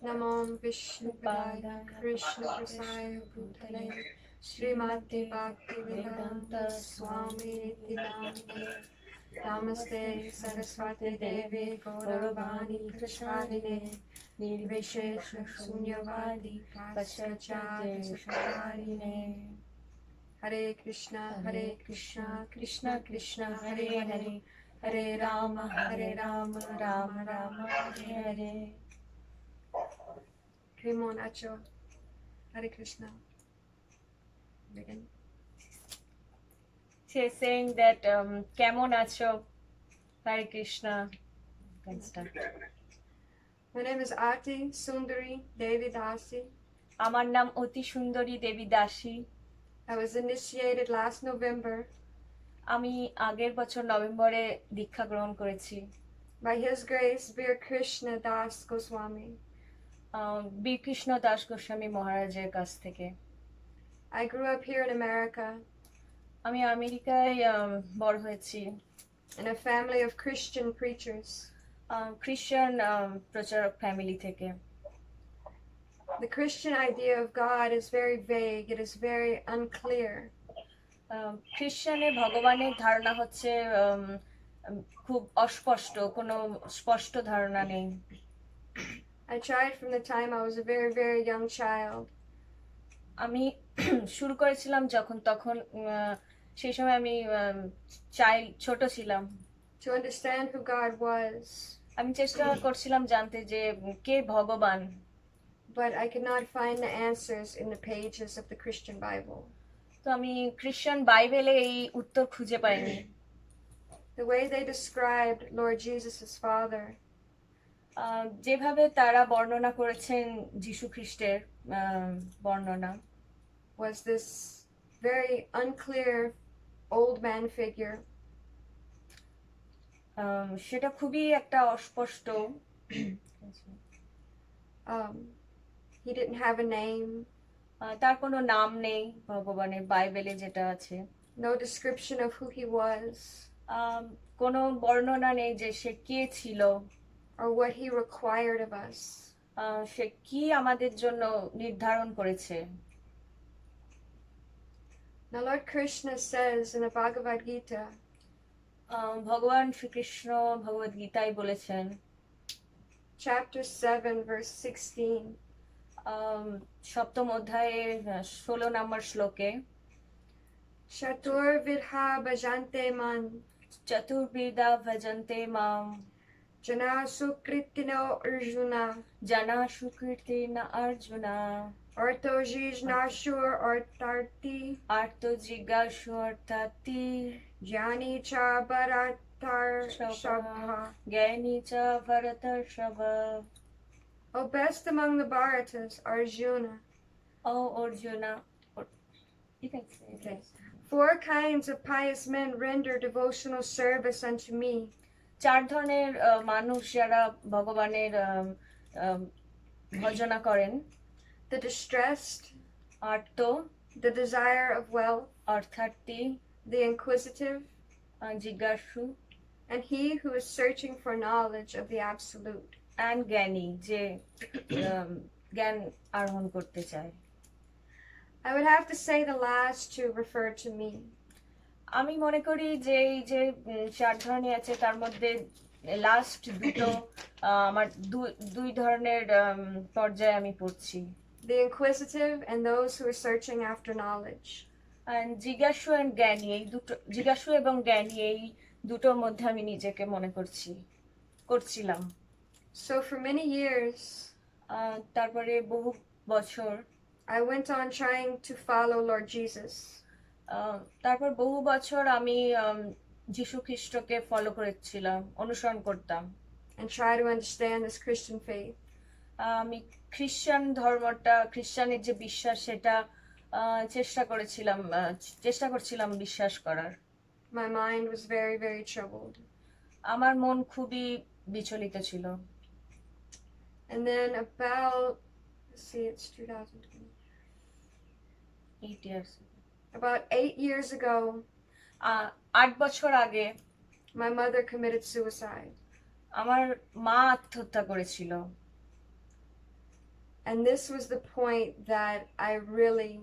नमो विष्णुपदाय कृष्णप्रसाय भूतले श्रीमते भक्तिवेदांत स्वामी नामिने नमस्ते सरस्वती देवे गौरवाणी प्रचारिणे निर्विशेष शून्यवादी पाश्चात्याचार्यकारिणे हरे Krishna Krishna Krishna Hare Hare Hare Ram Ram Ram Hare Hare Kimon Acho, Hare Krishna. Begin. She is saying that Kemon Acho, Hare Krishna. Can start. My name is Ati Sundari Devi Dasi. Amar naam Oti Sundari Devi Dasi. I was initiated last November. আমি আগের বছর নভেম্বরে দীক্ষা গ্রহণ করেছি। By His grace, Bir Krishna Das Goswami. বীর কৃষ্ণ দাস গোস্বামী মহারাজের কাছ থেকে। I grew up here in America. আমি আমেরিকায় বড় হয়েছি। In a family of Christian preachers. খ্রিস্টান প্রচারক ফ্যামিলি থেকে। The Christian idea of God is very vague. It is very unclear. খ্রিস্টানে ভগবানের ধারণা হচ্ছে খুব অস্পষ্ট, কোনো স্পষ্ট ধারণা নেই। I tried from the time I was a very, very young child. আমি শুরু করেছিলাম তখন সেই সময় আমি ছোট ছিলাম। To understand who God was. আমি চেষ্টা করছিলাম জানতে যে কে ভগবান। But I could not find the answers in the pages of the Christian Bible. তো আমি খ্রিস্টান বাইবেলে এই উত্তর খুঁজে পাইনি। The way they described Lord Jesus' father. যেভাবে তারা বর্ণনা করেছেন যীশু খ্রিস্টের বর্ণনা was this very unclear old man figure. সেটা খুবই একটা অস্পষ্ট। He didn't have a name. তার কোনো নাম নেই ভগবানের বাইবেলে যেটা আছে। No description of who he was. কোনো বর্ণনা নেই যে সে কে ছিল। Or what he required of us. সে কি আমাদের জন্য নির্ধারণ করেছে। Now Lord Krishna says in the Bhagavat Gita. ভগবান শ্রীকৃষ্ণ ভগবদ গীতায় বলেছেন। Chapter 7 verse 16. সপ্তম অধ্যায়ের 16 নম্বর শ্লোকে Chaturvidha bhajante man. চতুর্বিধা ভজন্তে ma'am. Jana sukritina Arjuna. Jana sukritina Arjuna. Arto jijnashur artarti. Arto jigashu artati. Jnani cha bharatar shabha. Gyani cha bharatar shabha. O best among the Bharatas, Arjuna. Oh Arjuna. You can say it. Okay. 4 kinds of pious men render devotional service unto me. 4 ধরনের মানুষ যারা ভগবানের ভজনা করেন। The distressed. আর্ত। The desire of wealth. অর্থার্থী। The inquisitive. জিজ্ঞাসু। And he who is searching for knowledge of the absolute. And জ্ঞানী যে জ্ঞান আরোহণ করতে চায়। I would have to say the last two refer to me. আমি মনে করি যে এই যে 4 ধরনের আছে তার মধ্যে লাস্ট দুটো আমার দুই ধরনের পর্যায়ে আমি পড়ছি। The inquisitive and those who are searching after knowledge. And জিজ্ঞাসু and জ্ঞানী, এই দুটো জিজ্ঞাসু এবং জ্ঞানী এই দুটোর মধ্যে আমি নিজেকে মনে করছিলাম। So for many years, তারপরে বহু বছর I went on trying to follow Lord Jesus. তারপর বহু বছর আমি যীশু খ্রিস্টকে ফলো করেছিলাম, অনুসরণ করতাম। And try to understand this Christian faith. আমি খ্রিস্টান ধর্মটা, খ্রিস্টানের যে বিশ্বাস সেটা চেষ্টা করছিলাম বিশ্বাস করার। My mind was very, very troubled. আমার মন খুবই বিচলিত ছিল। And then about, let's see, it's 2020. 8 years. About 8 years ago, 8 বছর আগে my mother committed suicide. আমার মা আত্মহত্যা করেছিল। And this was the point that I really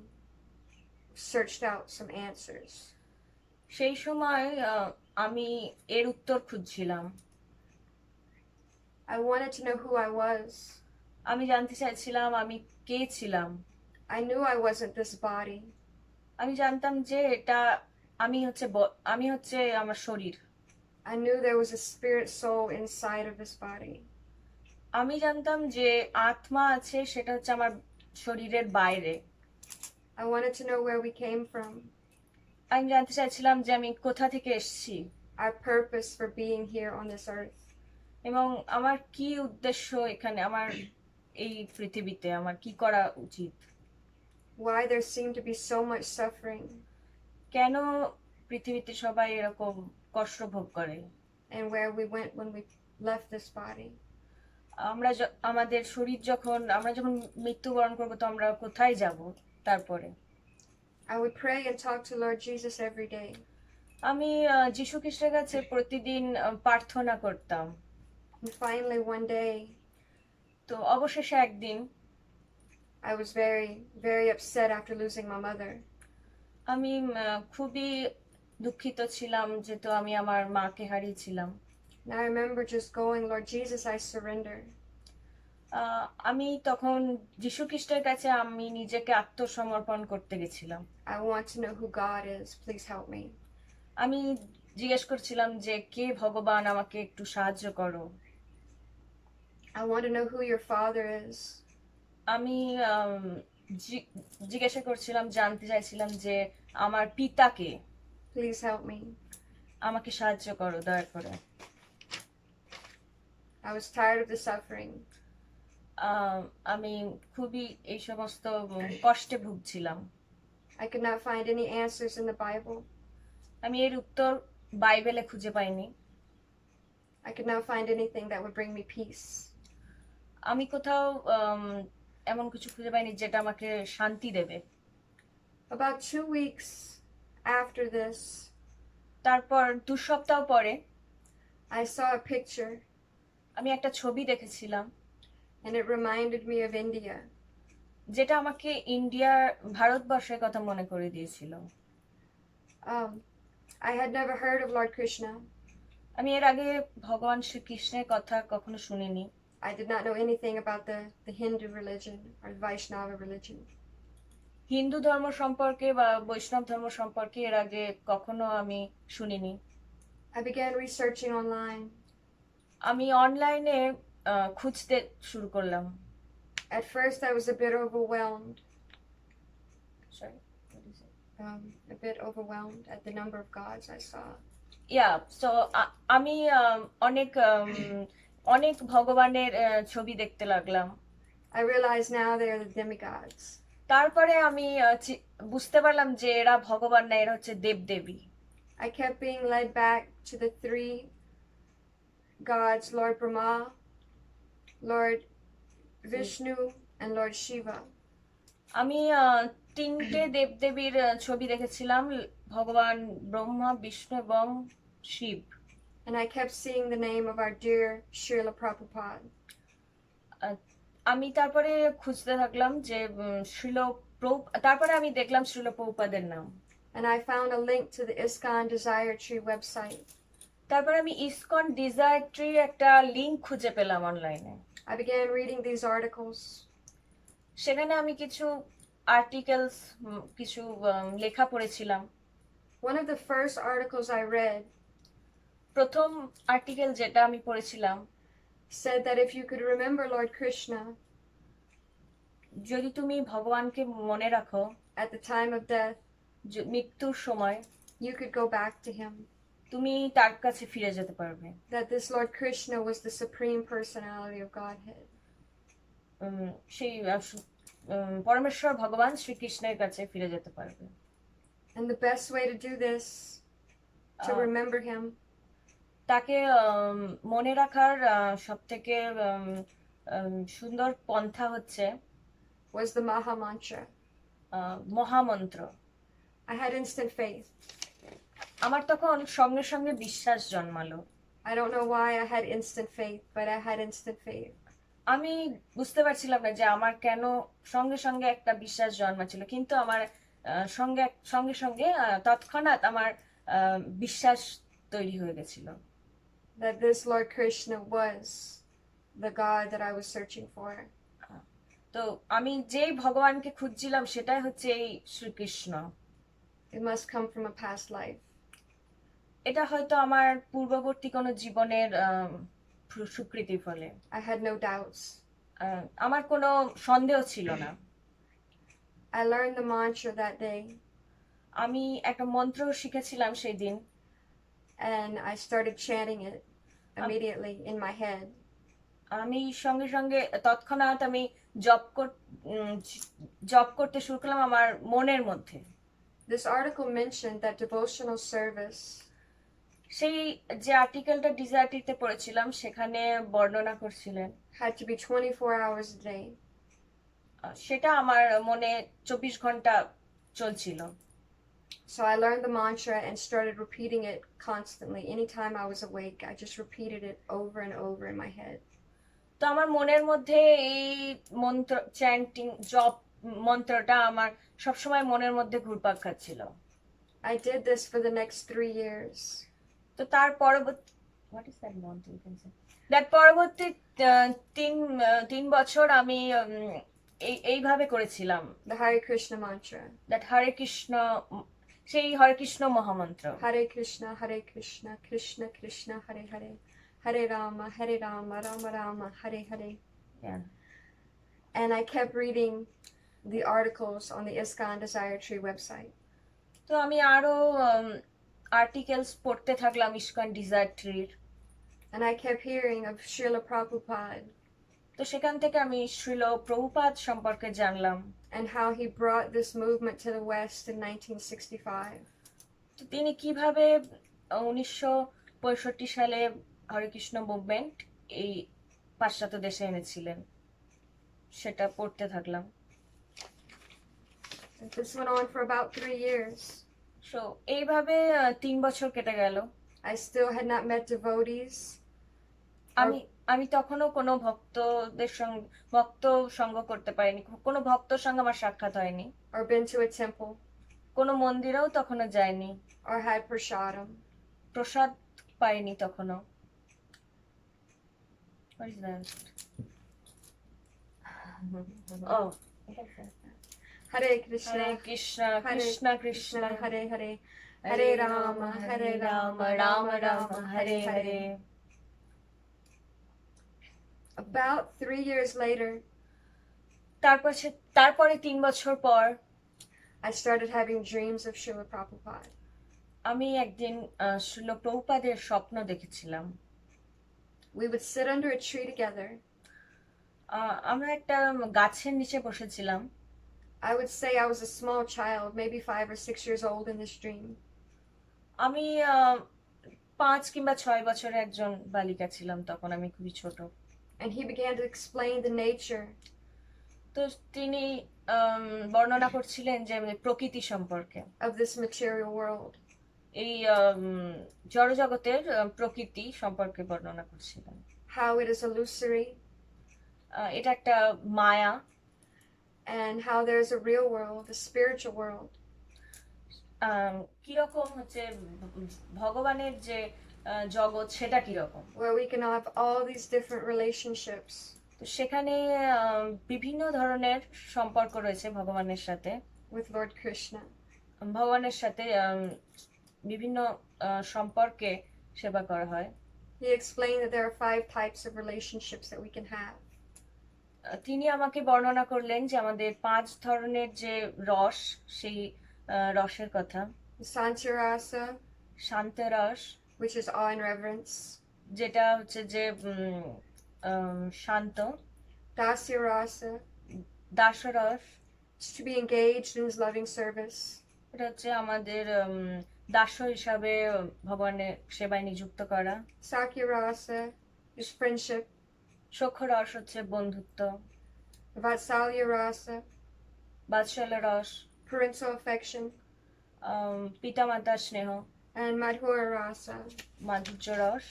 searched out some answers. সেই সময় আমি এর উত্তর খুঁজছিলাম। I wanted to know who I was. আমি জানতে চাইছিলাম আমি কে ছিলাম। I knew I wasn't this body. আমি জানতাম যে এটা আমি হচ্ছে আমার শরীর। I knew there was a spirit soul inside of this body. আমি জানতাম যে আত্মা আছে, সেটা হচ্ছে আমার শরীরের বাইরে। I wanted to know where we came from. আমি জানতে চাইছিলাম যে আমি কোথা থেকে এসেছি, Our purpose for being here on this earth. এবং আমার কি উদ্দেশ্য এখানে, আমার এই পৃথিবীতে আমার কি করা উচিত। Why there seemed to be so much suffering. কেন পৃথিবীতে সবাই এরকম কষ্ট ভোগ করে। And where we went when we left this body. আমাদের শরীর আমরা যখন মৃত্যুবরণ করবো তো আমরা কোথায় যাব তারপরে। I would pray and talk to Lord Jesus every day. আমি যীশু খ্রিস্টের কাছে প্রতিদিন প্রার্থনা করতাম। And finally one day, তো অবশেষে একদিন I was very, very upset after losing my mother. আমি খুবই দুঃখিত ছিলাম যেহেতু আমি আমার মাকে হারিয়েছিলাম। And I remember just going, Lord Jesus, I surrender. আমি তখন যীশু খ্রিস্টের কাছে আমি নিজেকে আত্মসমর্পণ করতে গেছিলাম। I want to know who God is. Please help me. আমি জিজ্ঞেস করছিলাম যে কে ভগবান, আমাকে একটু সাহায্য করো। I want to know who your Father is. আমি জিজ্ঞাসা করছিলাম, জানতে চাইছিলাম যে আমার পিতাকে। Please help me. আমাকে সাহায্য করো দয়া করে। I was tired of the suffering. আমি খুবই এই সমস্ত কষ্টে ভুগছিলাম। I could not find any answers in the Bible. আমি এর উত্তর বাইবেলে খুঁজে পাইনি। I could not find anything that would bring me peace. আমি কোথাও এমন কিছু খুঁজে পাইনি যেটা আমাকে শান্তি দেবে। About 2 weeks after this, তারপর 2 সপ্তাহ পরে I saw a picture আমি একটা ছবি দেখেছিলাম, and it reminded me of India. যেটা আমাকে ভারতবর্ষের কথা মনে করে দিয়েছিল। I had never heard of Lord Krishna. আমি এর আগে ভগবান শ্রীকৃষ্ণের কথা কখনো শুনিনি। I did not know anything about the Hindu religion or the Vaishnava religion. Hindu ধর্ম সম্পর্কে বা বৈষ্ণব ধর্ম সম্পর্কে এর আগে কখনো আমি শুনিনি। I began researching online. আমি অনলাইনে খুঁজতে শুরু করলাম। At first I was a bit overwhelmed. Sorry, what is it? A bit overwhelmed at the number of gods I saw. Yeah, so আমি অনেক ভগবানের ছবি দেখতে লাগলাম। I realize now they are the demigods. তারপরে আমি বুঝতে পারলাম যে এরা ভগবান না, এরা হচ্ছে দেবদেবী। I kept being led back to the 3 gods, Lord Brahma, Lord Vishnu, and Lord Shiva. আমি 3টে দেবদেবীর ছবি দেখেছিলাম, ভগবান ব্রহ্মা, বিষ্ণু এবং Shiva. And I kept seeing the name of our dear Srila Prabhupada. আমি তারপরে খুঁজতে থাকলাম যে তারপরে আমি দেখলাম শ্রীল প্রভুপাদের নাম। And I found a link to the ISKCON Desire Tree website. তারপরে আমি ইসকন ডিজায়ার ট্রি একটা লিংক খুঁজে পেলাম অনলাইনে। I began reading these articles. সেখানে আমি কিছু আর্টিকেলস, কিছু লেখা পড়েছিলাম। One of the first articles I read প্রথম আর্টিকেল যেটা আমি পড়েছিলাম said that if you could remember Lord Krishna যদি তুমি ভগবানকে মনে রাখো at the time of death, মৃত্যুর সময় you could go back to him. তুমি তার কাছে ফিরে যেতে পারবে। That this Lord Krishna was the supreme personality of Godhead. সেই পরমেশ্বর ভগবান শ্রীকৃষ্ণের কাছে ফিরে যেতে পারবে। And the best way to do this, to remember him, তাকে মনে রাখার সবথেকে সুন্দর পন্থা হচ্ছে was the Maha Mantra. মহামন্ত্র। I had instant faith. আমার তখন সঙ্গে সঙ্গে বিশ্বাস জন্মালো। I don't know why I had instant faith, but I had instant faith. আমি বুঝতে পারছিলাম না যে আমার কেন সঙ্গে সঙ্গে একটা বিশ্বাস জন্মাচ্ছিল, কিন্তু আমার সঙ্গে সঙ্গে সঙ্গে তৎক্ষণাৎ আমার বিশ্বাস তৈরি হয়ে গেছিল that this Lord Krishna was the God that I was searching for. তো আমি যেই ভগবানকে খুঁজছিলাম সেটাই হচ্ছে এই Shrikrishna. It must come from a past life. এটা হয়তো আমার পূর্ববর্তী কোনো জীবনের স্বীকৃতির ফলে। I had no doubts. আমার কোনো সন্দেহ ছিল না। I learned the mantra that day. আমি একটা মন্ত্র শিখেছিলাম সেই দিন। And I started chanting it immediately in my head. আমি সঙ্গে সঙ্গে তৎক্ষণাৎ আমি জপ করতে শুরু করলাম আমার মনের মধ্যে। This article mentioned that devotional service সেই যে আর্টিকেলটা ডিজার্টিতে পড়েছিলাম সেখানে বর্ণনা করছিলেন had to be 24 hours a day. সেটা আমার মনে 24 ঘন্টা চলছিল। So I learned the mantra and started repeating it constantly. Anytime I was awake, I just repeated it over and over in my head. তো আমার মনের মধ্যে এই মন্ত্র চ্যান্টিং জপ মন্ত্রটা আমার সবসময় মনের মধ্যে ঘুরপাক খাচ্ছিল। I did this for the next 3 years. তো তার পরবর্তী পরবর্তী তিন বছর আমি এইভাবে করেছিলাম। The Hare Krishna mantra. That Hare Krishna, সেই হরে কৃষ্ণ মহামন্ত্র। Hare Krishna, Krishna Krishna, Hare Hare. Hare Rama, Rama Rama, Hare Hare. Yeah. And I kept reading the articles on the ISKCON Desire Tree website. তো আমি আরো আর্টিকেলস পড়তে থাকলাম ISKCON desire ট্রির। And I kept hearing of Srila Prabhupada. তো সেখান থেকে আমি শ্রীল প্রভুপাদ সম্পর্কে জানলাম। And how he brought this movement to the West in 1965. তো তিনি কিভাবে 1965 সালে হরে কৃষ্ণ মুভমেন্ট এই পাশ্চাত্য দেশে এনেছিলেন সেটা পড়তে থাকলাম। This went on for about 3 years. So এইভাবে 3 বছর কেটে গেল। I still had not met devotees. আমি তখনও কোনো ভক্তদের সঙ্গে ভক্ত সঙ্গ করতে পারিনি, কোনো ভক্তর সঙ্গে আমার সাক্ষাৎ হয়নি। Or been to a temple. কোনো মন্দিরেও তখনও যাইনি। Or had prasadam. প্রসাদ পাইনি তখনও। What is that? Oh. Hare Krishna. Hare Krishna, Krishna Krishna, Hare Hare. Hare Rama, Hare Rama, Rama Rama, Hare Hare. About 3 years later, তারপরে 3 বছর পর I started having dreams of Srila Prabhupada. আমি একদিন শ্রীল প্রভুপাদের স্বপ্ন দেখেছিলাম। We would sit under a tree together. আমরা একটা গাছের নিচে বসেছিলাম। I would say I was a small child, maybe 5 or 6 years old in this dream. আমি 5 কিংবা 6 বছরের একজন বালিকা ছিলাম তখন, আমি খুবই ছোট। And he began to explain the nature. তো তিনি বর্ণনা করছিলেন যে প্রকৃতি সম্পর্কে, of this material world. এই জড়জগতের প্রকৃতি সম্পর্কে বর্ণনা করছিলেন। How it is illusory. এটা একটা মায়া। And how there is a real world, a spiritual world. কিরকম হচ্ছে ভগবানের যে জগৎ সেটা কিরকম, where we can have all these different relationships. তো সেখানে বিভিন্ন ধরনের সম্পর্ক রয়েছে ভগবানের সাথে, with Lord Krishna. ভগবানের সাথে বিভিন্ন সম্পর্কে সেবা করা হয়। He explained that there are 5 types of relationships that we can have. তিনি আমাকে বর্ণনা করলেন যে আমাদের 5 ধরনের যে রস, সেই রসের কথা। Santirasa, শান্ত রস, which is awe and reverence. যেটা হচ্ছে যে শান্ত। Dasya-rasa, দাসরস, to be engaged in his loving service. এটা হচ্ছে আমাদের দাস হিসাবে ভগবানের সেবায় নিযুক্ত করা। Sakya-rasa is friendship. সখ্য রস হচ্ছে বন্ধুত্ব। Vatsalya-rasa, বাৎসল্য রস, parental affection. পিতামাতার স্নেহ। And Madhura-rasa, মাধুর্য রস,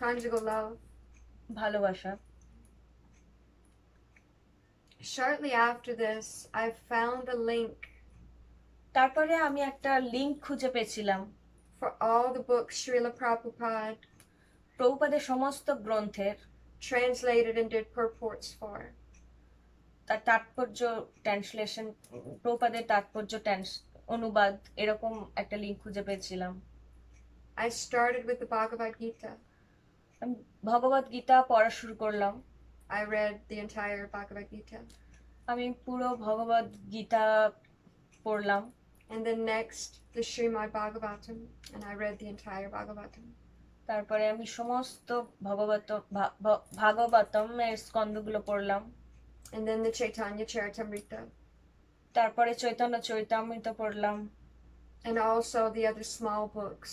conjugal love. ভালোবাসা। shortly after this, I found a link তারপরে আমি একটা লিংক খুঁজে পেয়েছিলাম for all the books Srila Prabhupada প্রভুপাদের সমস্ত গ্রন্থের translated and did purports for. তার তাৎপর্য ট্রান্সলেশন, প্রভুপাদের তাৎপর্য অনুবাদ, এরকম একটা লিংক খুঁজে পেয়েছিলাম। I started with the Bhagavat Gita. আমি ভগবত গীতা পড়া শুরু করলাম। I read the entire Bhagavat Gita. আমি পুরো ভগবত গীতা পড়লাম। And then next, the Srimad Bhagavatam, and I read the entire Bhagavatam. তারপরে আমি সমস্ত ভাগবতমের স্কন্ধগুলো পড়লাম। And then the Chaitanya Charitamrita. তারপরে চৈতন্য চরিতামৃত পড়লাম। And also the other small books.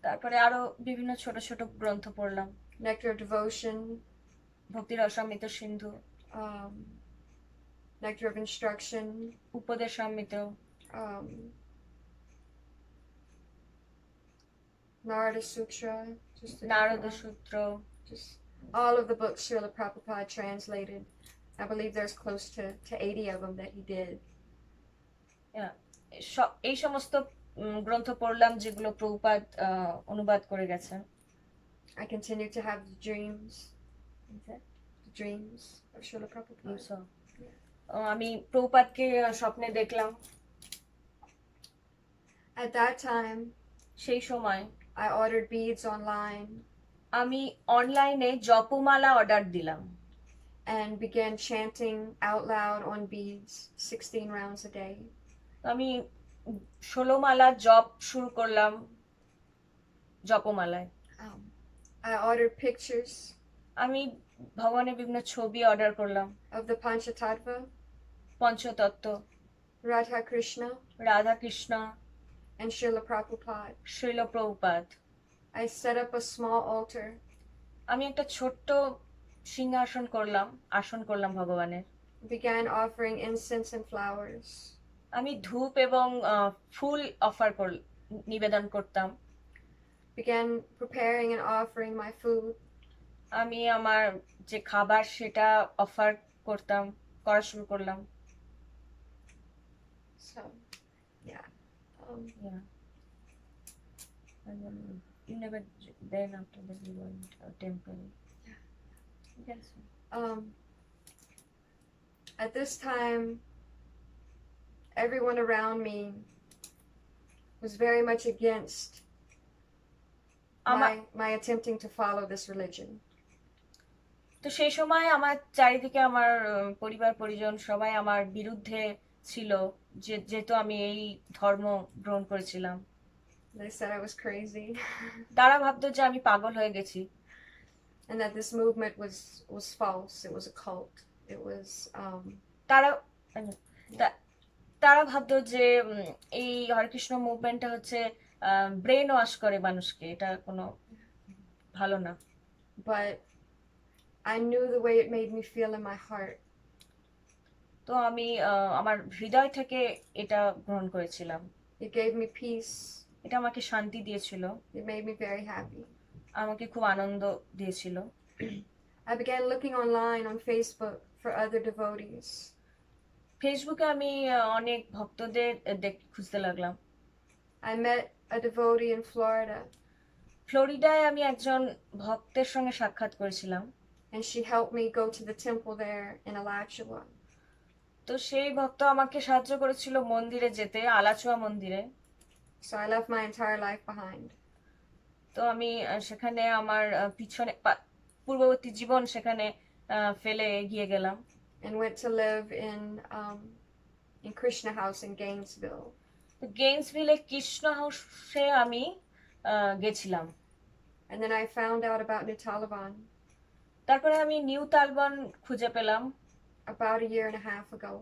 তারপরে আরো বিভিন্ন ছোট ছোট গ্রন্থ পড়লাম। Nectar of Devotion. ভক্তি রসামৃত সিন্ধু। Nectar of Instruction. উপদেশামৃত। Narada Sutra. Narada Sutra. Just all of the books Srila Prabhupada translated. I believe there's close to 80 of them that he did. এই সমস্ত গ্রন্থ পড়লাম যেগুলো প্রভুপাদ অনুবাদ করে গেছেন। I continue to have the dreams of Srila Prabhupada. আমি প্রভুপাদকে স্বপ্নে দেখলাম। At that time, সেই সময় I ordered beads online. আমি অনলাইনে জপমালা অর্ডার দিলাম। And began chanting out loud on beads 16 rounds a day. আমি 16 মালা জপ শুরু করলাম জপমালায়। I ordered pictures. আমি ভগবানের বিভিন্ন ছবি অর্ডার করলাম। Of the Panchatattva. পঞ্চতত্ত্ব। Radha Krishna. Radha Krishna. And Srila Prabhupada. Srila Prabhupada. I set up a small altar. আমি একটা ছোট্ট সিংহাসন করলাম, আসন করলাম ভগবানের। Began offering incense and flowers. আমি ধূপ এবং ফুল নিবেদন করতাম। Began preparing and offering my food. আমি আমার যে খাবার সেটা অফার করা শুরু করলাম। So, yeah. Yeah. And then you never, then after that you went to a temple. Yeah. Yes. At this time, everyone around me was very much against my attempting to follow this religion. তো সেই সময় আমার চারিদিকে আমার পরিবার পরিজন সবাই আমার বিরুদ্ধে ছিল, যেহেতু আমি এই ধর্ম গ্রহণ করেছিলাম। They said I was crazy. তারা ভাবতো যে আমি পাগল হয়ে গেছি। And that this movement was false. It was a cult. It was তারা ভাবতো যে এই হরেকৃষ্ণ মুভমেন্টটা হচ্ছে ব্রেন ওয়াশ করে মানুষকে, এটা কোনো ভালো না। But I knew the way it made me feel in my heart. তো আমি আমার হৃদয় থেকে এটা গ্রহণ করেছিলাম। It gave me peace. এটা আমাকে শান্তি দিয়েছিল। It made me very happy. আমাকে খুব আনন্দ দিয়েছিল। I began looking online on Facebook for other devotees. ফেসবুকে আমি অনেক ভক্তদের খুঁজতে লাগলাম। I met a devotee in Florida. ফ্লোরিডায় আমি একজন ভক্তের সঙ্গে সাক্ষাৎ করেছিলাম। And she helped me go to the temple there in Alachua. তো সেই ভক্ত আমাকে সাহায্য করেছিল মন্দিরে যেতে, আলাচুয়া মন্দিরে। So I left my entire life behind. তো আমি সেখানে আমার পিছনে পূর্ববর্তী জীবন সেখানে ফেলে এগিয়ে গেলাম। And went to live in Krishna House in Gainesville. তো গেইন্সভিলে কৃষ্ণ হাউসে আমি গেছিলাম। And then I found out about New Taliban. তারপরে আমি নিউ তালবন খুঁজে পেলাম। About a year and a half ago.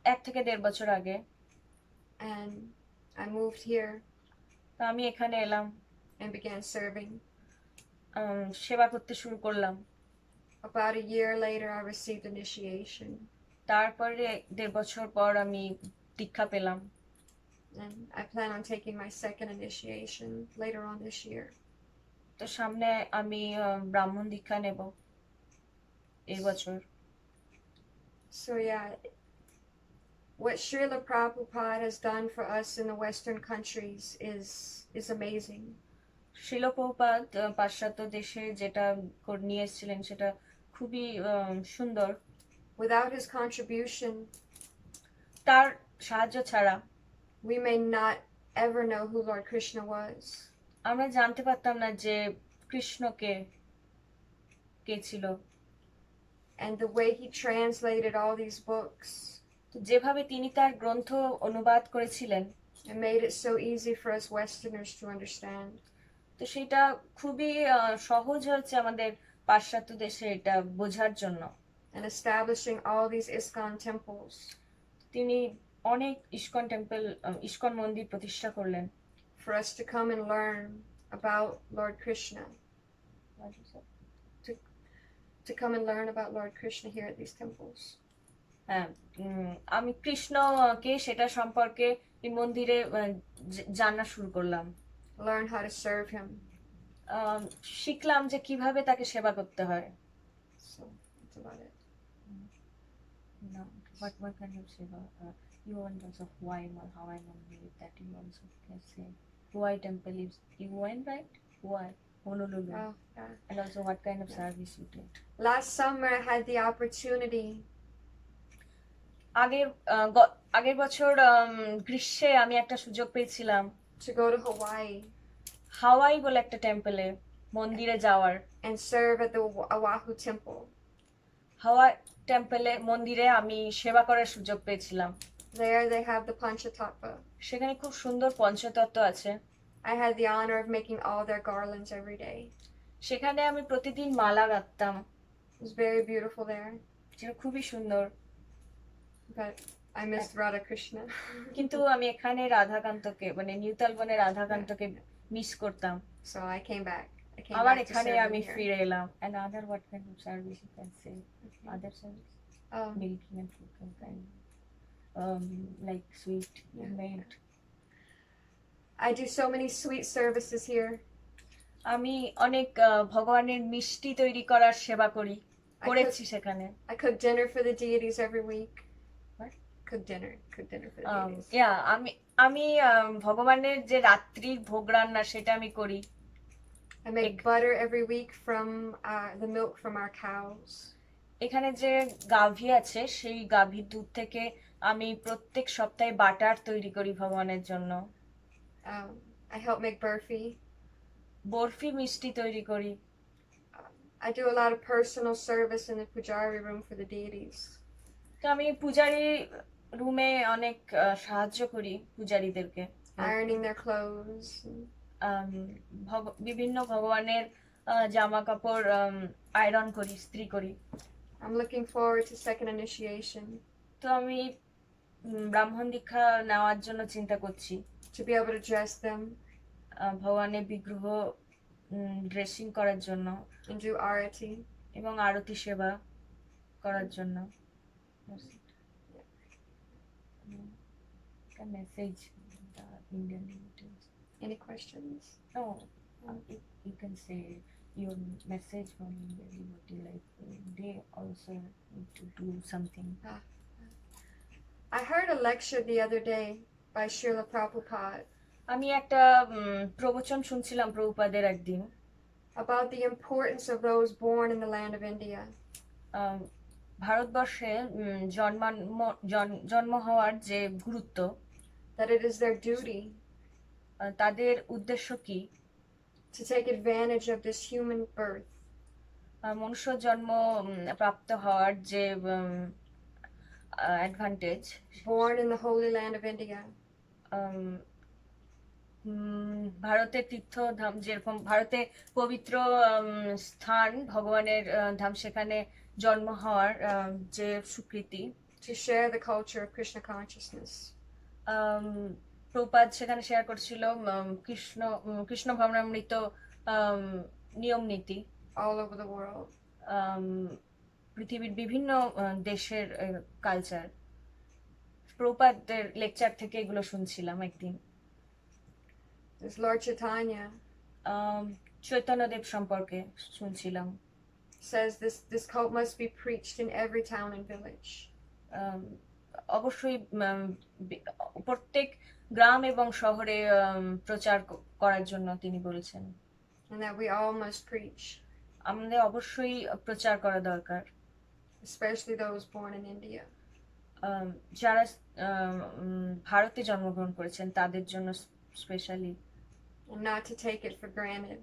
1 থেকে 1.5 বছর আগে। And I moved here. তো আমি এখানে এলাম। And began serving. সেবা করতে শুরু করলাম। About a year later, I received initiation. তারপরে 1.5 বছর পর আমি দীক্ষা পেলাম। And I plan on taking my second initiation later on this year. তো সামনে আমি ব্রাহ্মণ দীক্ষা নেব এই বছর। So yeah, what Srila Prabhupada has done for us in the Western countries is amazing. শিল প্রভুপাদ পাশ্চাত্য দেশে যেটা নিয়ে এসেছিলেন সেটা খুবই সুন্দর। Without his contribution, তার সাহায্য ছাড়া we may not ever know who Lord Krishna was. আমরা জানতে পারতাম না যে কৃষ্ণকে কে ছিল। And the way he translated all these books, যেভাবে তিনি তার গ্রন্থ অনুবাদ করেছিলেন, it made it so easy for us Westerners to understand. তো সেটা খুবই সহজ হয়েছে আমাদের পাশ্চাত্য দেশে এটা বোঝার জন্য। And establishing all these ISKCON temples. তিনি অনেক ইস্কন টেম্পল, ইস্কন মন্দির প্রতিষ্ঠা করলেন। For us to come and learn about Lord Krishna. To come and learn about Lord Krishna here at these temples. হ্যাঁ, আমি কৃষ্ণকে সেটা সম্পর্কে এই মন্দিরে জানা শুরু করলাম। Learn how to serve him. শিখলাম যে কিভাবে তাকে সেবা করতে হয়। So that's about it. No, what kind of seva? You want also why how I know that you also can say why temple is you went right? Why? Honolulu. Oh, yeah. And also what kind of service you did? Last summer I had the opportunity. আগের বছর গ্রীষ্মে আমি একটা সুযোগ পেয়েছিলাম To go to Hawaii. হাওয়াই বলে একটা টেম্পলে মন্দিরে যাওয়ার। And serve at the Oahu temple. হাওয়াই টেম্পলে মন্দিরে আমি সেবা করার সুযোগ পেয়েছিলাম। There they have the Panchatattva. সেখানে খুব সুন্দর পঞ্চতত্ত্ব আছে। I had the honor of making all their garlands every day. সেখানে আমি প্রতিদিন মালা গাঁথতাম। It was very beautiful there. যেটা খুবই সুন্দর। But I missed Radha Krishna. কিন্তু আমি এখানে রাধাকান্তকে মানে নিউতালবনে রাধাকান্তকে মিস করতাম। So I came back. আবার back to এখানে serve আমি here. ফিরে এলাম। And other what kind of service you can say? Other service? Milking and cooking kind. Like sweet made. I do so many sweet services here. আমি অনেক ভগবানের মিষ্টি তৈরি করার সেবা করেছি সেখানে। I cook dinner for the deities every week. What? Cook dinner for the deities. Yeah, আমি ভগবানের যে রাত্রির ভোগ রান্না সেটা আমি করি। I make butter every week from the milk from our cows. এখানে যে গাভী আছে সেই গাভীর দুধ থেকে আমি প্রত্যেক সপ্তাহে বাটার তৈরি করি ভগবানের জন্য। I help make burfi. Barfi মিষ্টি তৈরি করি। I do a lot of personal service in the pujari room for the deities. তো আমি পূজারি রুমে অনেক সাহায্য করি পূজারীদেরকে। Ironing their clothes. বিভিন্ন ভগবানের জামা কাপড় আয়রন করি, ইস্ত্রি করি। I'm looking forward to second initiation. তো আমি ব্রাহ্মণ দীক্ষা নেওয়ার জন্য চিন্তা করছি। To be able to dress them. ভগবানের বিগ্রহ ড্রেসিং করার জন্য। And do arati. এবং আরতি সেবা করার জন্য। Message the Indian devotees. Any questions? No, you can say your message from Indian devotee, like they also need to do something. I heard a lecture the other day by Srila Prabhupada. আমি একটা প্রবচন শুনছিলাম প্রভুপাদের একদিন। About the importance of those born in the land of India. ভারতবর্ষে জন্ম হওয়ার যে গুরুত্ব, that it is their duty তাদের উদ্দেশ্য কি, to take advantage of this human birth. মনুষ্য জন্ম প্রাপ্ত হওয়ার যে advantage, born in the holy land of India. ভারতের তীর্থধাম, যেরকম ভারতে পবিত্র স্থান ভগবানের ধাম, সেখানে জন্ম হওয়ার যে স্বীকৃতি, to share the culture of Krishna consciousness. Prabhupada সেখানে শেয়ার করছিল কৃষ্ণ ভাবনামৃত নিয়ম নীতি all over the world. পৃথিবীর বিভিন্ন দেশের কালচার। প্রভুপাদের লেকচার থেকে এগুলো শুনছিলাম একদিন। There's Lord Chaitanya. চৈতন্যদেব সম্পর্কে শুনছিলাম। Says this cult must be preached in every town and village. অবশ্যই প্রত্যেক গ্রাম এবং শহরে প্রচার করার জন্য তিনি বলেছেন। and that we all must preach, আমাদের অবশ্যই প্রচার করা দরকার, especially those born in India. যারা ভারতে জন্মগ্রহণ করেছেন তাদের জন্য specially, And not to take it for granted.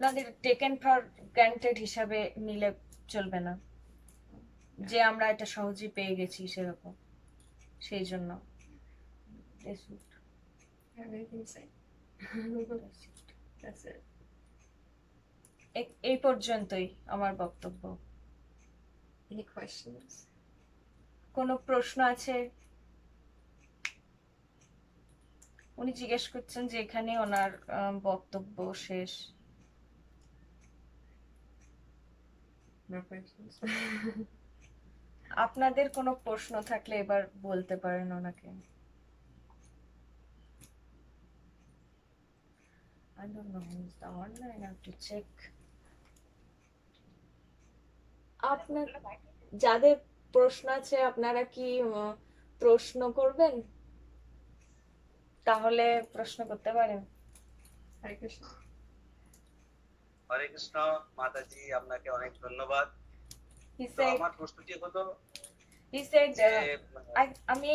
তাদের টেকেন ফর গ্রান্টেড হিসাবে নিলে চলবে না, যে আমরা এটা সহজেই পেয়ে গেছি সেরকম, সেই জন্য Have anything to say? That's it. এই পর্যন্তই আমার বক্তব্য। Any questions? কোনো প্রশ্ন আছে? উনি জিজ্ঞেস করছেন যে এখানে ওনার বক্তব্য শেষ। No questions. আপনাদের কোনো প্রশ্ন থাকলে এবার বলতে পারেন ওনাকে। I don't know who's the online, I have to check. আপনার যাদের প্রশ্ন আছে আপনারা কি প্রশ্ন করবেন? তাহলে প্রশ্ন করতে পারেন। Hare Krishna. হরে কৃষ্ণ মাতাজি, আপনাকে অনেক ধন্যবাদ। He তো said, আমার প্রশ্নটি হলো he said, যে আমি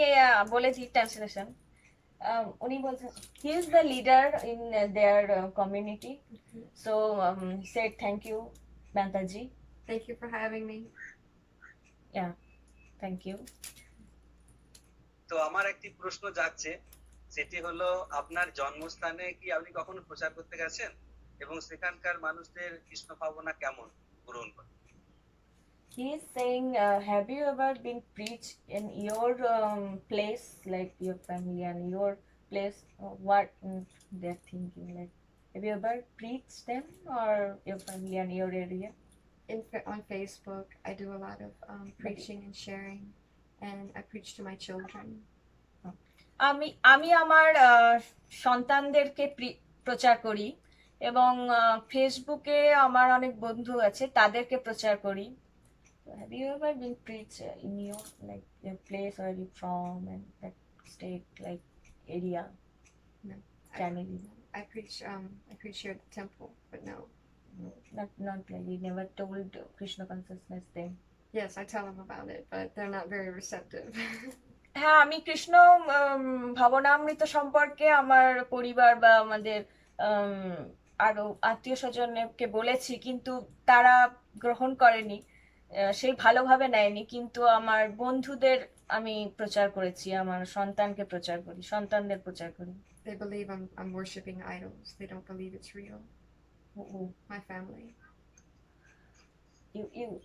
বলেছি ট্রান্সলেশন, উনি বলছেন he is the leader in their community, so he said thank you Mataji. Thank you for having me. Yeah, thank you. তো আমার একটি প্রশ্ন যাচ্ছে, সেটি হলো আপনার জন্মস্থানে কি আপনি কখনো প্রচার করতে গেছেন এবং সেখানকার মানুষদের কৃষ্ণ ভাবনা কেমন গ্রহণ করে? He is saying, have you ever been preached in your place, like your family and your place, what they're thinking, like have you ever preached them or your family and your area? On Facebook, I do a lot of preaching and sharing, and I preach to my children. আমি আমার সন্তানদেরকে প্রচার করি এবং ফেসবুকে আমার অনেক বন্ধু আছে তাদেরকে প্রচার করি। Have you ever been preached in your like your place where you from and that state like area? No. Family. I preach here at the temple, but no. Not like you never told Krishna consciousness thing. Yes, I tell them about it, but they're not very receptive. হ্যাঁ, আমি কৃষ্ণ ভাবনামৃত সম্পর্কে আমার পরিবার বা আমাদের আরো আত্মীয় স্বজনকে বলেছি, কিন্তু তারা গ্রহণ করেনি, সেই ভালোভাবে নেয়নি। কিন্তু আমার বন্ধুদের আমি প্রচার করেছি, আমার সন্তানকে প্রচার করি, সন্তানদের প্রচার করি। They believe I'm worshiping idols. They don't believe it's real. My family.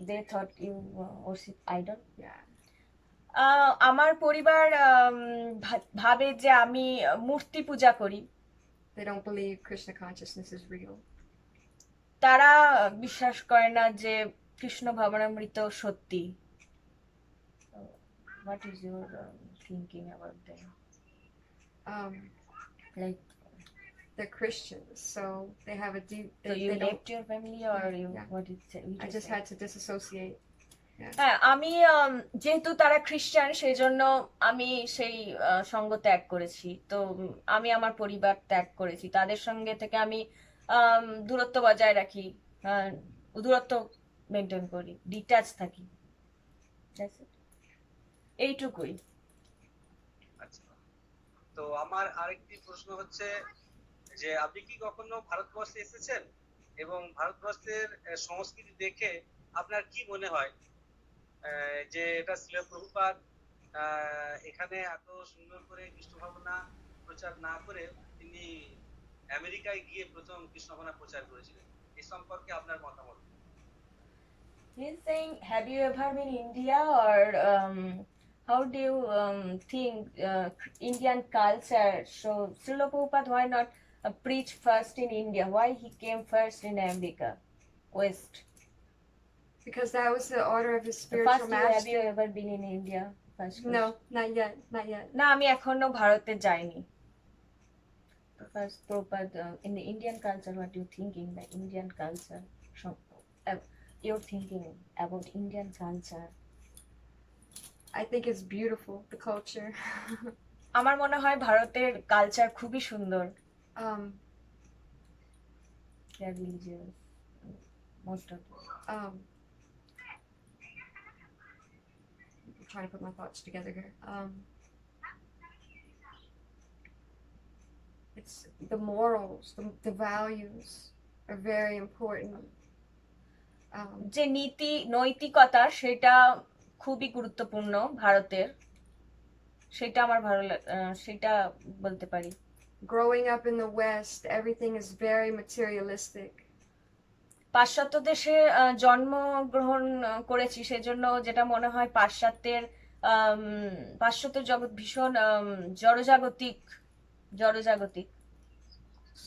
They thought you worship idol? Yeah. আমার পরিবার ভাবে যে আমি মূর্তি পূজা করি। They don't believe Krishna consciousness is real. তারা বিশ্বাস করে না যে কৃষ্ণ ভাবনামৃত সত্যি। What is your thinking about them? Like they're Christians, so they have a deep. So you left your family or you? Yeah. What did you I just had to disassociate. হ্যাঁ, আমি যেহেতু তারা খ্রিস্টান সেই জন্য আমি সেই সঙ্গ ত্যাগ করেছি। তো আমি আমার পরিবার ত্যাগ করেছি, তাদের সঙ্গে থেকে আমি দূরত্ব বজায় রাখি, দূরত্ব মেনটেন করি, ডিটাচ থাকি, এইটুকুই। আচ্ছা, তো আমার আরেকটি প্রশ্ন হচ্ছে যে আপনি কি কখনো ভারতবর্ষে এসেছেন এবং ভারতবর্ষের সংস্কৃতি দেখে আপনার কি মনে হয় যে এটা ছিল প্রভুপাদ এখানে এত সুন্দর করে কৃষ্ণ ভাবনা প্রচার না করে তিনি আমেরিকায় গিয়ে প্রথম কৃষ্ণ ভাবনা প্রচার করেছিলেন, এই সম্পর্কে আপনার মতামত? He's saying, have you ever been in India, or how do you think Indian culture? So Srila Prabhupada, why not preach first in India? Why he came first in America, West? Because that was the order of his spiritual master. Have you ever been in India? No, not yet, not yet. না, আমি এখনো ভারতে যাইনি। First Prabhupada, in the Indian culture, what you thinking, the Indian culture? You're thinking about Indian culture. I think it's beautiful, the culture. আমার মনে হয় ভারতের culture খুবই সুন্দর। um, They are religious, most of them. I'm trying to put my thoughts together here. It's the morals, the values are very important. যে নীতি নৈতিকতা সেটা খুবই গুরুত্বপূর্ণ ভারতের, সেটা আমার সেটা বলতে পারি। Growing up in the West, everything is very materialistic. পাশ্চাত্য দেশে জন্মগ্রহণ করেছি, সেজন্য যেটা মনে হয় পাশ্চাত্য জগৎ ভীষণ জড়জাগতিক।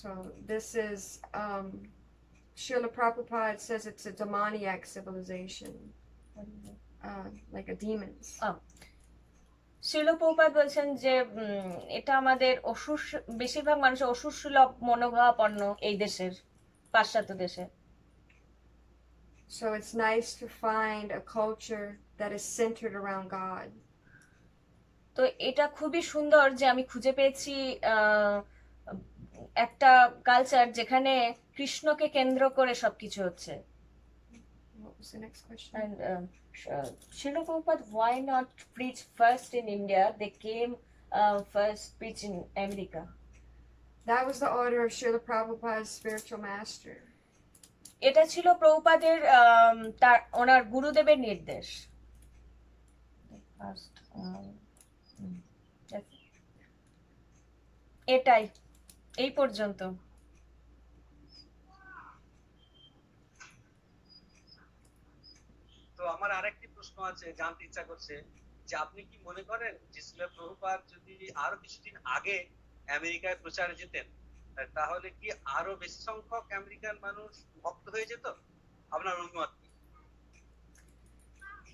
So this is Srila Prabhupada says it's a demoniac civilization, like a demons. Srila Prabhupada বলছেন যে এটা আমাদের বেশিরভাগ মানুষের অসুর সুলভ মনোভাবাপন্ন এই দেশের, পাশ্চাত্য দেশে। So it's nice to find a culture that is centered around God. তো এটা খুবই সুন্দর যে আমি খুঁজে পেয়েছি একটা কালচার যেখানে কৃষ্ণকে কেন্দ্র করে সবকিছু হচ্ছে। What was the next question? And Srila Prabhupada, why not preach first in India? They came first preach in America. That was the order of Srila Prabhupada's spiritual master. এটা ছিল প্রভুপাদের তার ওনার গুরুদেবের নির্দেশ। এটাই, এই পর্যন্ত। তো আমার আরেকটি প্রশ্ন আছে, জানতে ইচ্ছা করছে যে আপনি কি মনে করেন যে শ্রীল প্রভুপাদ যদি আরো কিছুদিন আগে আমেরিকায় প্রচারে যেতেন, তাহলে কি আরো বেশি সংখ্যক আমেরিকান মানুষ ভক্ত হয়ে যেত? আপনার অভিমত কি?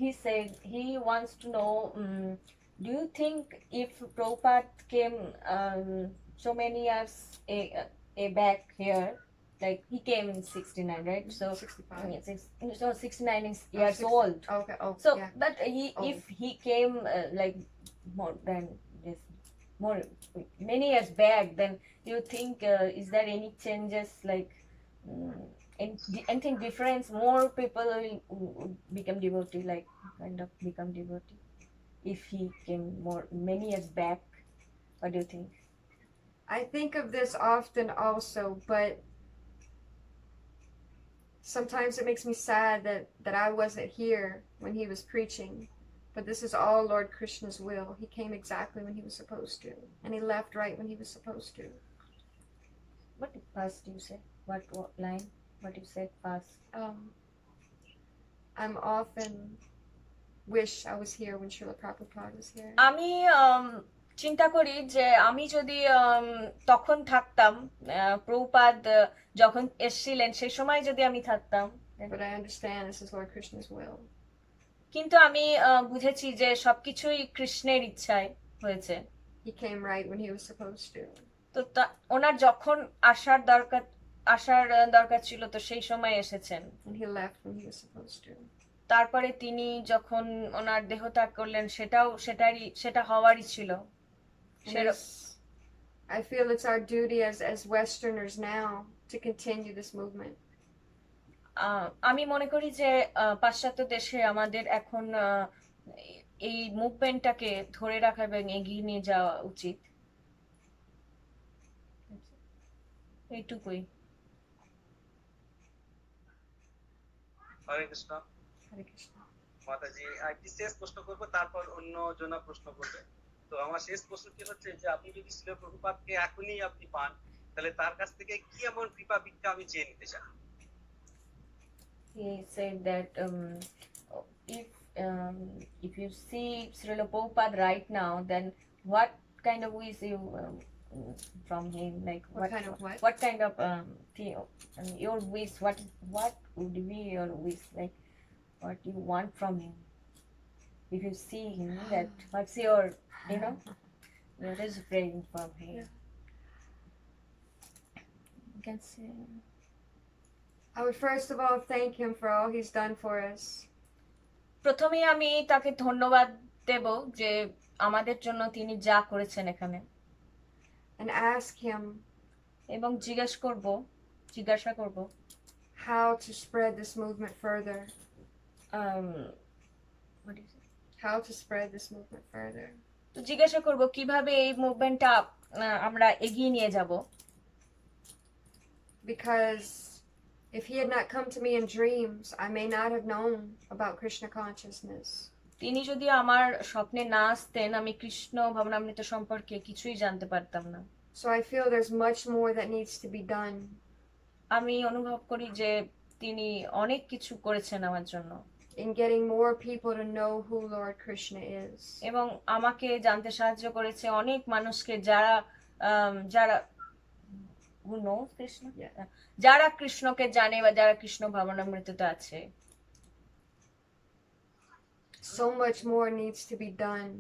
He said he wants to know, do you think if Prabhupada came so many years back here, like he came in 69, right? So 65. So 69 years old. Okay. Oh, So yeah. but if he came like more than this, many years back, then do you think is there any changes, like anything different? More people will become devotee, like kind of become devotee, if he came many years back? What do you think? I think of this often also, but sometimes it makes me sad that I wasn't here when he was preaching. But this is all Lord Krishna's will. He came exactly when he was supposed to, and he left right when he was supposed to. What verse do you say? What line? What you said fast? I'm often wish I was here when Srila Prabhupada was here. আমি চিন্তা করি যে আমি যদি তখন থাকতাম, প্রভুপাদ যখন এসেছিলেন সেই সময় যদি আমি থাকতাম। But I understand this is Lord Krishna's will. কিন্তু আমি বুঝেছি যে সবকিছুই কৃষ্ণের ইচ্ছায় হয়েছে। He came right when he was supposed to. তো ওনার যখন আসার দরকার ছিল, তো সেই সময় এসেছেন। And he left when he was supposed to. তারপরে তিনি যখন ওনার দেহত্যাগ করলেন, সেটা হওয়ারই ছিল। I feel it's our duty as Westerners now to continue this movement. আমি মনে করি যে পাশ্চাত্য দেশে আমাদের এখন এই মুভমেন্টটাকে ধরে রাখা এবং এগিয়ে নিয়ে যাওয়া উচিত। এইটুকুই। হরে কৃষ্ণ। Hare Krishna. মাতাজি, একটি শেষ প্রশ্ন করব, তারপর অন্য জনা প্রশ্ন করবে। তো আমার শেষ প্রশ্নটি হচ্ছে যে আপনি যদি শ্রীল প্রভুপাদকে এখনই আপনি পান, তাহলে তার কাছ থেকে কি এমন কৃপা ভিক্ষা আমি চেয়ে নিতে চান? He said that if you see Srila Prabhupada right now, then what kind of wish you from him? Like What kind of what? What kind of your wish? What would be your wish? Like what you want from him? If you see him, that what's your, you're just praying from him. Yeah. You can say. I would first of all thank him for all he's done for us. প্রথমে আমি তাকে ধন্যবাদ দেব যে আমাদের জন্য তিনি যা করেছেন এখানে, and ask him এবং জিজ্ঞাসা করব how to spread this movement further. what is it? How to spread this movement further. তো জিজ্ঞাসা করব কিভাবে এই মুভমেন্টটা আমরা এগিয়ে নিয়ে যাব, Because if he had not come to me in dreams, I may not have known about Krishna consciousness. তিনি যদি আমার স্বপ্নে না আসতেন আমি কৃষ্ণ ভাবনামৃত সম্পর্কে কিছুই জানতে পারতাম না। So I feel there's much more that needs to be done. আমি অনুভব করি যে তিনি অনেক কিছু করেছেন আমার জন্য, In getting more people to know who Lord Krishna is. এবং আমাকে জানতে সাহায্য করেছে অনেক মানুষকে যারা যারা who knows Krishna? Yeah. যারা কৃষ্ণকে জানে বা যারা কৃষ্ণ ভাবনামৃততে আছে। So much more needs to be done.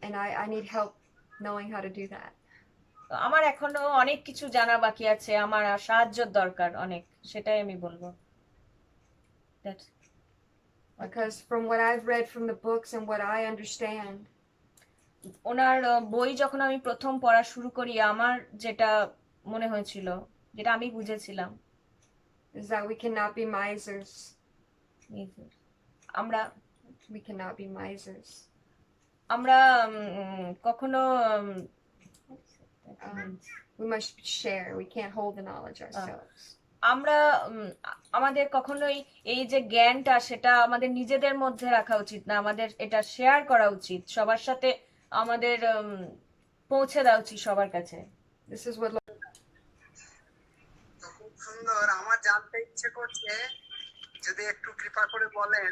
And I need help knowing how to do that. আমার এখনো অনেক কিছু জানা বাকি আছে, আমার সাহায্যের দরকার অনেক, সেটাই আমি বলবো। Because from what I've read from the books and what I understand, ওনার বই যখন আমি প্রথম পড়া শুরু করি আমার যেটা মনে হয়েছিল, যেটা আমি বুঝেছিলাম, is that we cannot be misers. We cannot be misers. আমরা কখনো we must share. We can't hold the knowledge ourselves. আমরা আমাদের কখনোই এই যে জ্ঞানটা সেটা আমাদের নিজেদের মধ্যে রাখা উচিত না, আমাদের এটা শেয়ার করা উচিত, সবার সাথে আমাদের পৌঁছে দেওয়া উচিত সবার কাছে। This is what খুব সুন্দর। আমার জানতে ইচ্ছে করছে যদি একটু কৃপা করে বলেন।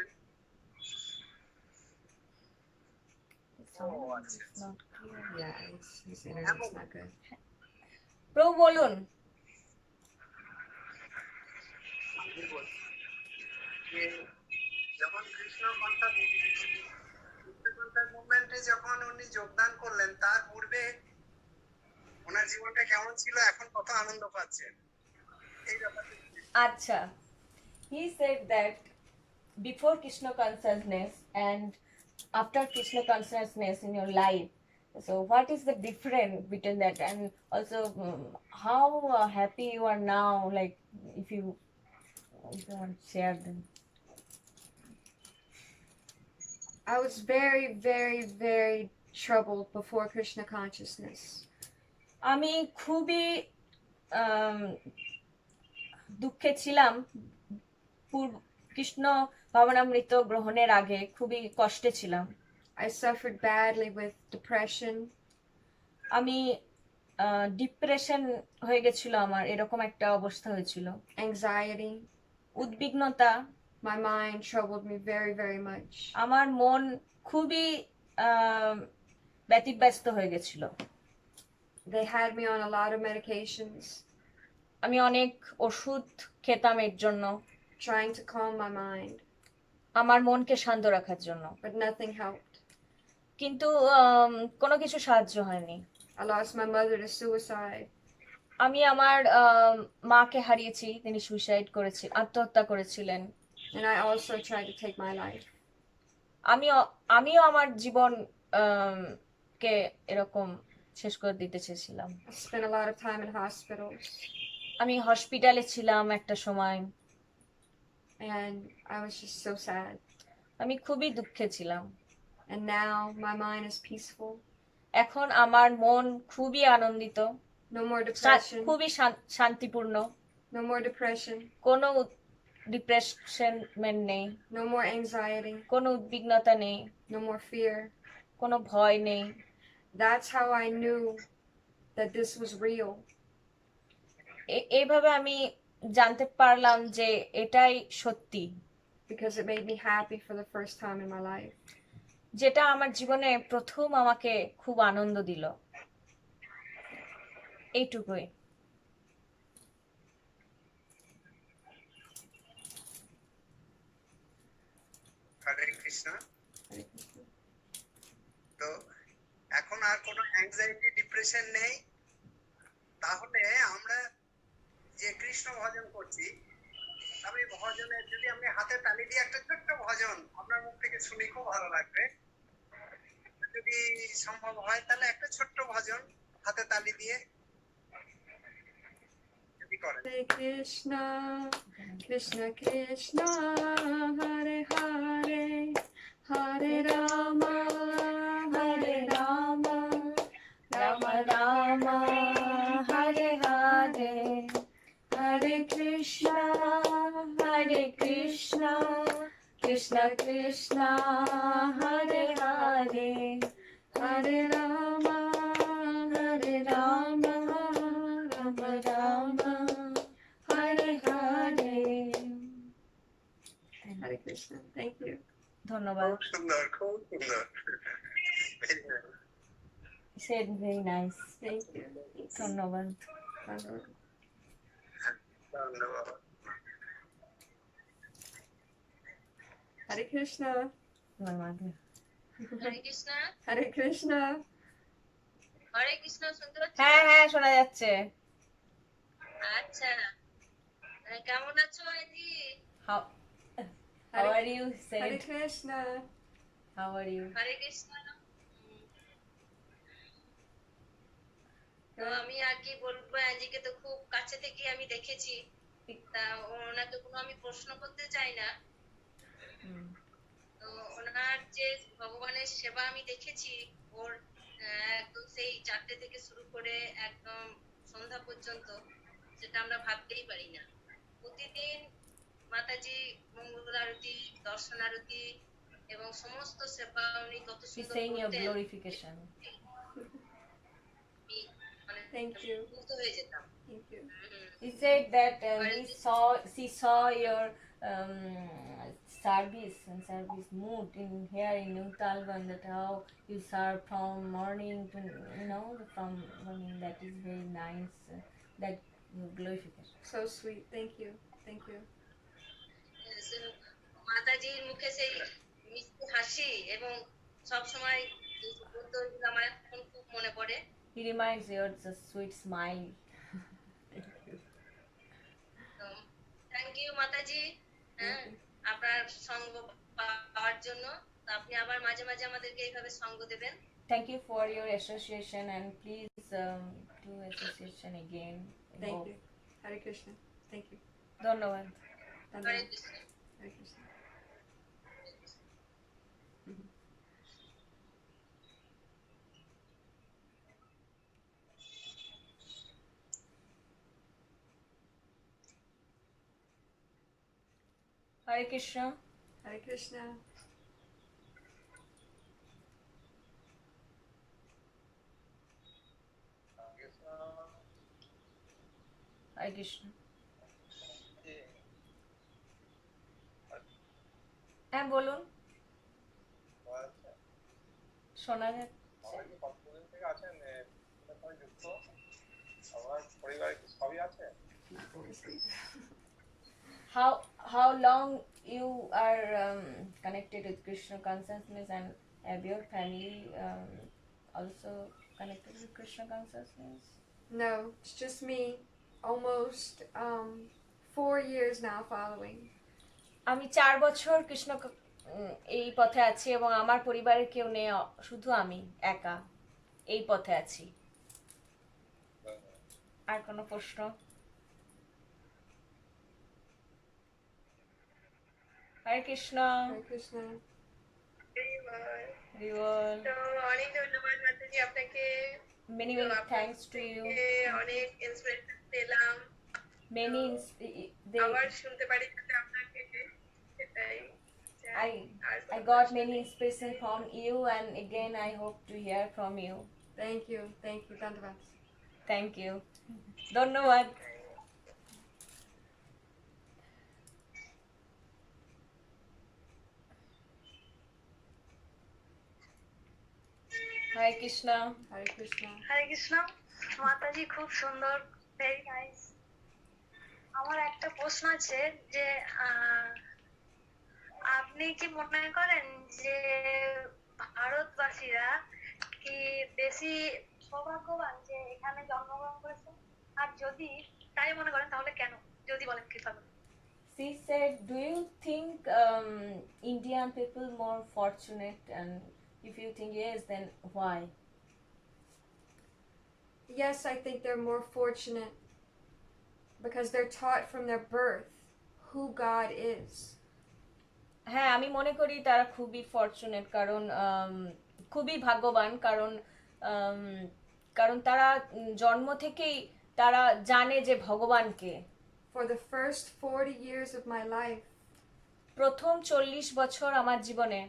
his internet's not good. প্রভু বলুন। যখন কৃষ্ণ কন্ঠা মুভমেন্টে যখন উনি যোগদান করলেন তার পূর্বে ওনার জীবনটা কেমন ছিল, এখন কত আনন্দ পাচ্ছেন এই ব্যাপারটা। আচ্ছা, he said that before Krishna consciousness and after Krishna consciousness in your life, so what is the difference between that, and also how happy you are now, like if you want to share them. I was very, very, very troubled before Krishna consciousness. আমি খুবই দুঃখে ছিলাম কৃষ্ণ ভাবনামৃত গ্রহণের আগে, খুবই কষ্টে ছিলাম। I suffered badly with depression. আমি ডিপ্রেশন হয়ে গেছিল, আমার এরকম একটা অবস্থা হয়েছিল। Anxiety. উদ্বিগ্নতা। My mind troubled me very, very much. আমার মন খুবই ব্যতিব্যস্ত হয়ে গেছিল। They had me on a lot of medications. আমি অনেক ওষুধ খেতাম এর জন্য, trying to calm my mind. আমার মনকে শান্ত রাখার জন্য। But nothing helped. কিন্তু কোনো কিছু সাহায্য হয়নি। I lost my mother to suicide. আমি আমার মাকে হারিয়েছি, তিনি আত্মহত্যা করেছিলেন। And I also tried to take my life. আমিও আমার জীবন কে এরকম শেষ করে দিতে চেয়েছিলাম। I spent a lot of time in hospitals. আমি হসপিটালে ছিলাম একটা সময়। And I was just so sad. আমি খুবই দুঃখে ছিলাম। And now my mind is peaceful. এখন আমার মন খুবই আনন্দিত। No more depression. খুবই শান্তিপূর্ণ। No more depression. কোনো ডিপ্রেশন নেই। No more anxiety. কোনো উদ্বিগ্নতা নেই। No more fear. কোনো ভয় নেই। That's how I knew that this was real. এইভাবে আমি জানতে পারলাম যে এটাই সত্যি। Because it made me happy for the first time in my life. যেটা আমার জীবনে প্রথম আমাকে খুব আনন্দ দিল। এইটুকুই। হরে কৃষ্ণ। তো এখন আর কোনো অ্যাংজাইটি ডিপ্রেশন নেই। তাহলে আমরা যে কৃষ্ণ ভজন করছি আমি ভজনের যদি আপনি হাতে তালি দিয়ে একটা ছোট্ট ভজন আপনার মুখ থেকে শুনি খুব ভালো লাগবে। যদি সম্ভব হয় তাহলে একটা ছোট্ট ভজন হাতে তালি দিয়ে যদি করেন। Hare Krishna, Krishna Krishna, Hare Hare, Hare Rama, Hare Rama, Rama Rama, Hare Hare, Hare Krishna, Krishna Krishna, Hare Hare, Hare Rama, Hare Rama, Rama Rama, Hare Hare. Hare Krishna. Thank you. ধন্যবাদ। খুব সুন্দর, খুব সুন্দর। Said very nice. Thank you. ধন্যবাদ। ধন্যবাদ। ধন্যবাদ। Hare Krishna. ধন্যবাদ। হরে Krishna Hare Krishna. হরে কৃষ্ণ শুনতে পাচ্ছ? হ্যাঁ হ্যাঁ শোনা যাচ্ছে। আচ্ছা কেমন আছো aunty? How are you? Hare Said. Krishna. How are you? হরে কৃষ্ণ। তো আমি আর কি বলবো, অ্যাঞ্জিকে তো খুব কাছে থেকে আমি দেখেছি, তা ওনাকে কোনো আমি প্রশ্ন করতে চাই না। তো ওনার যে ভগবানের সেবা আমি দেখেছি, ওর একদম সেই 4টে থেকে শুরু করে একদম সন্ধ্যা পর্যন্ত, যেটা আমরা ভাবতেই পারি না। প্রতিদিন মাতাজি মঙ্গল আরতি, দর্শন আরতি এবং সমস্ত সেবা উনি কত She's সুন্দর saying your করতেন, glorification. আমি মানে Thank you. মুগ্ধ হয়ে যেতাম। Thank you. He said that she saw your service mood in here in New Talban, that how you serve from morning to from morning. That is very nice. That glorification. So sweet. Thank you. Thank you. মাতাজির মুখে সেই মিষ্টি হাসি এবং সবসময় উত্তরগুলো আমার এখন খুব মনে পড়ে। He reminds you of the sweet smile. Thank you মাতাজি, হ্যাঁ, আপনার সঙ্গ পাওয়ার জন্য। তো আপনি আবার মাঝে মাঝে আমাদেরকে এইভাবে সঙ্গ দেবেন। Thank you for your association, and please do association again. Thank you. Hare Krishna. Thank you. ধন্যবাদ। হরে Dhanyawad. Krishna. Hare Krishna. Hare Krishna. Hare Krishna. Hare Krishna. হ্যাঁ বলুন, শোনা যাচ্ছে। কতদিন থেকে আছেন সবাই যুক্ত? আমার পরিবারে কি সবই আছে? How long you are connected with Krishna consciousness, and have your family also connected with Krishna consciousness? No, it's just me. Almost 4 years now following. আমি 4 বছর কৃষ্ণ এই পথে আছি, এবং আমার পরিবারের কেউ নেই, শুধু আমি একা এই পথে আছি। আর কোনো প্রশ্ন? হরে কৃষ্ণ। Hare Krishna. রিওল। তো অনেক ধন্যবাদ মাতাজি আপনাকে, Many thanks to you. অনেক ইন্সপিরেশন পেলাম, Many আবার শুনতে পারি যাতে আপনাকে, সেটাই I got many inspiration from you, and again I hope to hear from you. Thank you. Thank you. Dhanyawad. Thank you. ধন্যবাদ। হরে কৃষ্ণ। Hare Krishna. হরে কৃষ্ণ। মাতাজি খুব সুন্দর, ভেরি নাইস। আমার একটা প্রশ্ন আছে যে আপনি কি মনে করেন যে ভারতবাসীরা কি বেশি সৌভাগ্যবান যে এখানে জন্মগ্রহণ করেছে? আর যদি তাই মনে করেন তাহলে কেন, যদি বলেন কৃপা করে। She said, do you think Indian people more fortunate? And if you think yes, then why? Yes, I think they're more fortunate because they're taught from their birth who God is. হ্যাঁ, আমি মনে করি তারা খুবই fortunate, কারণ খুবই ভাগ্যবান, কারণ আম, কারণ তারা জন্ম থেকেই তারা জানে যে ভগবানকে। For the first 40 years of my life, প্রথম 40 বছর আমার জীবনে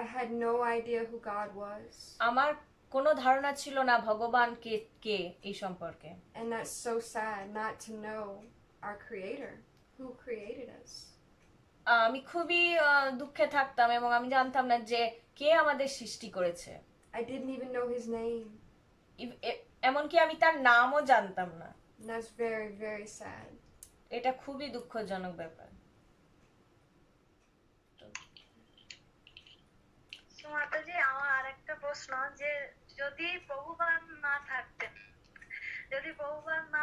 I had no idea who God was. আমার কোনো ধারণা ছিল না ভগবান কে কে এই সম্পর্কে। And that's so sad not to know our Creator, who created us. আমি খুবই দুঃখে থাকতাম এবং আমি জানতাম না যে কে আমাদের সৃষ্টি করেছে। I didn't even know His name. এমনকি আমি তার নামও জানতাম না। And that's very, very sad. এটা খুবই দুঃখজনক ব্যাপার। মাতাজি, আমার আরেকটা প্রশ্ন, যে যদি ভগবান না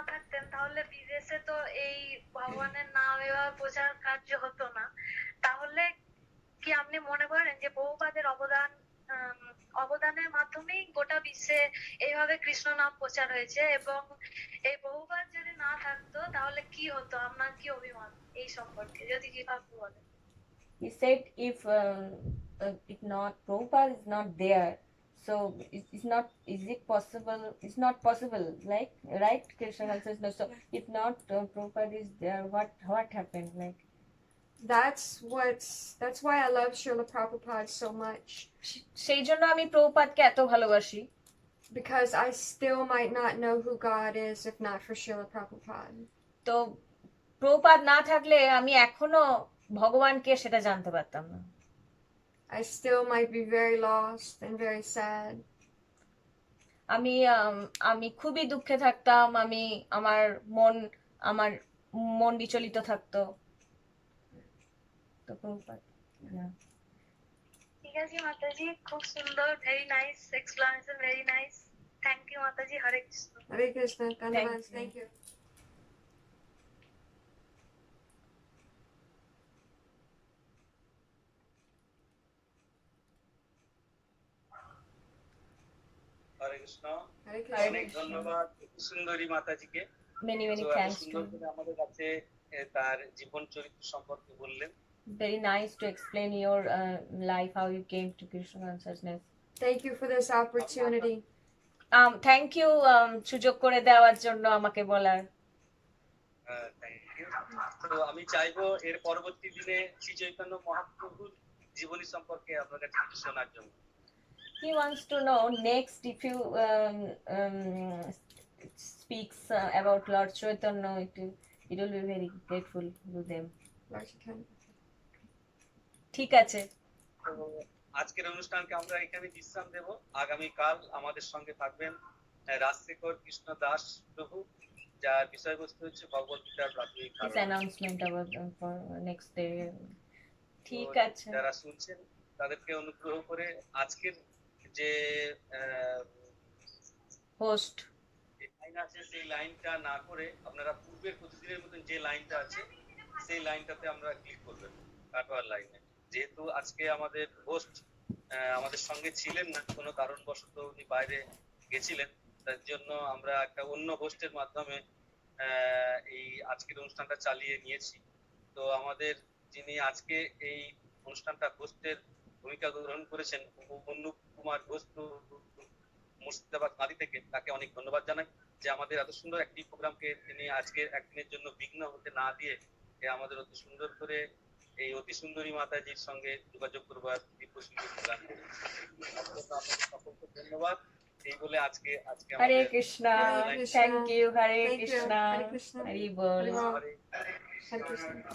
থাকতেন তাহলে বিদেশে তো এই ভগবানের নাম এভাবে প্রচার কার্য হতো না, তাহলে কি আপনি মনে করেন যে বহুবাদের অবদানের মাধ্যমেই গোটা বিশ্বে এইভাবে কৃষ্ণ নাম প্রচার হয়েছে? এবং এই বহুবাদ যদি না থাকতো তাহলে কি হতো? আপনার কি অভিমত এই সম্পর্কে, যদি কি আপনি বলেন? He said if Prabhupada is not there, so is it possible? It's not possible, like, right? Krishna says no. So if not Prabhupada is there, what happened? Like, That's why I love Srila Prabhupada so much. সেই জন্য আমি প্রভুপাদকে এত ভালোবাসি। Because I still might not know who God is if not for Srila Prabhupada. তো প্রভুপাদ না থাকলে আমি এখনো ভগবানকে সেটা জানতে পারতাম না। I still might be very lost and very sad. আমি খুবই দুঃখে থাকতাম, আমার মন বিচলিত থাকতো। তো প্রভুপাদ, ঠিক আছে মাতাজি, খুব সুন্দর, very nice explanation, very nice. Thank you মাতাজি। Hare Krishna. Hare Krishna. Thank you. Hare Krishna. Hare Krishna. অনেক ধন্যবাদ সুন্দরী মাতাজিকে। many তো এত thanks সুন্দর to করে আমাদের কাছে তার জীবন চরিত্র সম্পর্কে বললেন। very nice to explain your life, how you came to Krishna consciousness. Thank you for this opportunity. Thank you সুযোগ করে দেওয়ার জন্য আমাকে বলার। Thank you. তো আমি চাইবো এর পরবর্তী দিনে শ্রী চৈতন্য মহাপ্রভুর জীবনী সম্পর্কে আপনার কাছে কিছু শোনার জন্য। He wants to know next if you speaks about Lord Chaitanya, it will be very grateful to them. Lord Chaitanya. ঠিক আছে। তো আজকের অনুষ্ঠানকে আমরা এখানে বিশ্রাম দেব। আগামী কাল আমাদের সঙ্গে থাকবেন রাজশেখর কৃষ্ণ দাস প্রভু, যার বিষয়বস্তু হচ্ছে ভগবত গীতার প্রাথমিক His announcement about for next day. ঠিক আছে। যারা শুনছেন তাদেরকে অনুগ্রহ করে আজকের যে হোস্ট লাইন আছে সেই লাইনটা না করে আপনারা পূর্বের প্রতিদিনের মতন যে লাইনটা আছে সেই লাইনটাতে আমরা ক্লিক করবেন, কাটোয়ার লাইনে। যেহেতু আজকে আমাদের হোস্ট আমাদের সঙ্গে ছিলেন না, কোনো কারণবশত উনি বাইরে গেছিলেন, তার জন্য আমরা একটা অন্য হোস্টের মাধ্যমে এই আজকের অনুষ্ঠানটা চালিয়ে নিয়েছি। তো আমাদের যিনি আজকে এই অনুষ্ঠানটা হোস্টের ভূমিকা গ্রহণ করেছেন, অনুপ কুমার ঘোষ মুর্শিদাবাদ নাদি থেকে, তাকে অনেক ধন্যবাদ জানাই যে আমাদের এত সুন্দর একটি প্রোগ্রামকে তিনি আজকে একদিনের জন্য বিঘ্ন হতে না দিয়ে আমাদের অতি সুন্দর করে এই অতি সুন্দরী মাতাজির সঙ্গে যোগাযোগ করবার দিব্য সুযোগ প্রদান করে। সকলকে ধন্যবাদ। এই বলে আজকে Hare Krishna. Thank you. Hare Krishna. Hare Krishna. Hari বল। Hare Krishna.